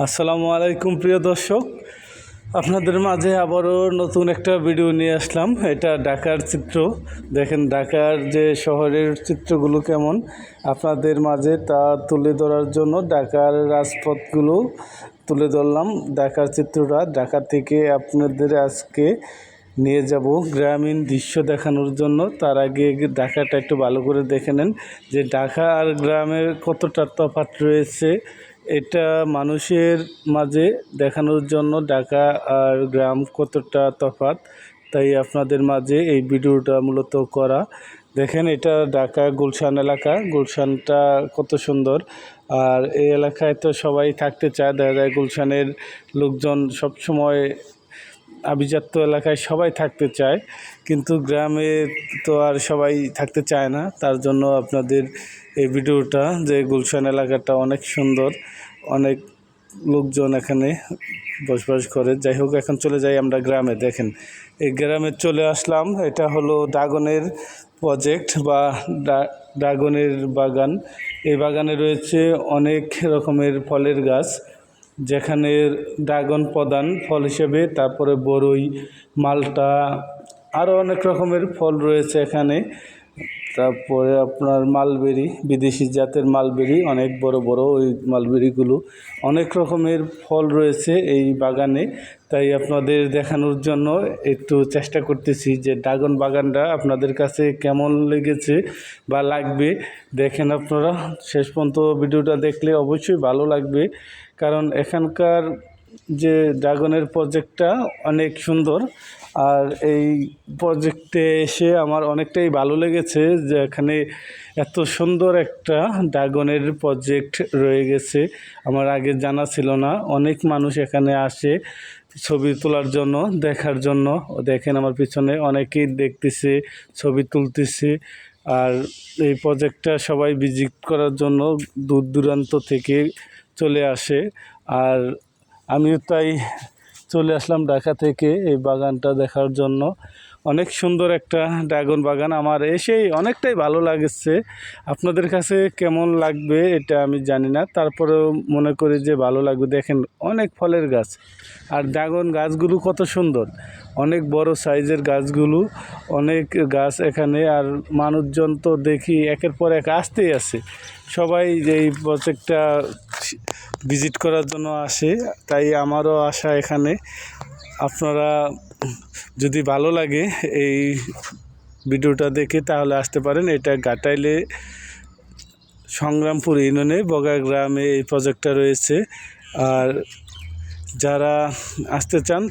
আসসালামু আলাইকুম প্রিয় দর্শক, আপনাদের মাঝে আবারও নতুন একটা ভিডিও নিয়ে আসলাম। এটা ঢাকার চিত্র। দেখেন ঢাকার যে শহরের চিত্রগুলো কেমন আপনাদের মাঝে তা তুলে ধরার জন্য ঢাকার রাজপথগুলো তুলে ধরলাম। ঢাকার চিত্রটা ঢাকা থেকে আপনাদের আজকে নিয়ে যাব গ্রামীণ দৃশ্য দেখানোর জন্য। তার আগে ঢাকাটা একটু ভালো করে দেখে নেন যে ঢাকা আর গ্রামের কতটা তফাৎ রয়েছে। এটা মানুষের মাঝে দেখানোর জন্য ঢাকা আর গ্রাম কতটা তফাৎ, তাই আপনাদের মাঝে এই ভিডিওটা মূলত করা। দেখেন এটা ঢাকা গুলশান এলাকা, গুলশানটা কত সুন্দর। আর এই এলাকায় তো সবাই থাকতে চায়, দেখা যায় গুলশানের লোকজন সবসময় আভিজাত্য এলাকায় সবাই থাকতে চায়, কিন্তু গ্রামে তো আর সবাই থাকতে চায় না। তার জন্য আপনাদের এই ভিডিওটা, যে গুলশান এলাকাটা অনেক সুন্দর, অনেক লোকজন এখানে বসবাস করে। যাই হোক, এখন চলে যাই আমরা গ্রামে। দেখেন এই গ্রামে চলে আসলাম। এটা হলো ড্রাগনের প্রজেক্ট বা ড্রাগনের বাগান। এই বাগানে রয়েছে অনেক রকমের ফলের গাছ, যেখানে ড্রাগন প্রধান ফল হিসেবে, তারপরে বরই, মালটা, আরও অনেক রকমের ফল রয়েছে এখানে। তারপরে আপনার মালবেরি, বিদেশি জাতের মালবেরি, অনেক বড় বড় ওই মালবেরিগুলো। অনেক রকমের ফল রয়েছে এই বাগানে, তাই আপনাদের দেখানোর জন্য একটু চেষ্টা করতেছি যে ড্রাগন বাগানটা আপনাদের কাছে কেমন লেগেছে বা লাগবে। দেখেন আপনারা শেষ পর্যন্ত ভিডিওটা দেখলে অবশ্যই ভালো লাগবে, কারণ এখানকার যে ড্রাগনের প্রজেক্টটা অনেক সুন্দর। আর এই প্রজেক্টে এসে আমার অনেকটাই ভালো লেগেছে যে এখানে এত সুন্দর একটা ড্রাগনের প্রজেক্ট রয়ে গেছে, আমার আগে জানা ছিল না। অনেক মানুষ এখানে আসে ছবি তোলার জন্য, দেখার জন্য। দেখেন আমার পিছনে অনেকেই দেখতেছে, ছবি তুলতেছে। আর এই প্রজেক্টটা সবাই ভিজিট করার জন্য দূর দূরান্ত থেকে চলে আসে। আর আমিও তাই চলে আসলাম ঢাকা থেকে এই বাগানটা দেখার জন্য। অনেক সুন্দর একটা ড্রাগন বাগান, আমার এসেই অনেকটাই ভালো লাগছে। আপনাদের কাছে কেমন লাগবে এটা আমি জানি না, তারপরেও মনে করি যে ভালো লাগবে। দেখেন অনেক ফলের গাছ, আর ড্রাগন গাছগুলো কত সুন্দর, অনেক বড় সাইজের গাছগুলো, অনেক গাছ এখানে। আর মানুষজন তো দেখি একের পর এক আসতেই আছে, সবাই এই প্রজেক্টটা ভিজিট করার জন্য আসে, তাই আমারও আসা এখানে। আপনারা যদি ভালো লাগে এই ভিডিওটা দেখে তাহলে আসতে পারেন। এটা ঘাটাইলে সংগ্রামপুর ইউনিয়নে বগা গ্রামে এই প্রজেক্টটা রয়েছে। আর যারা আসতে চান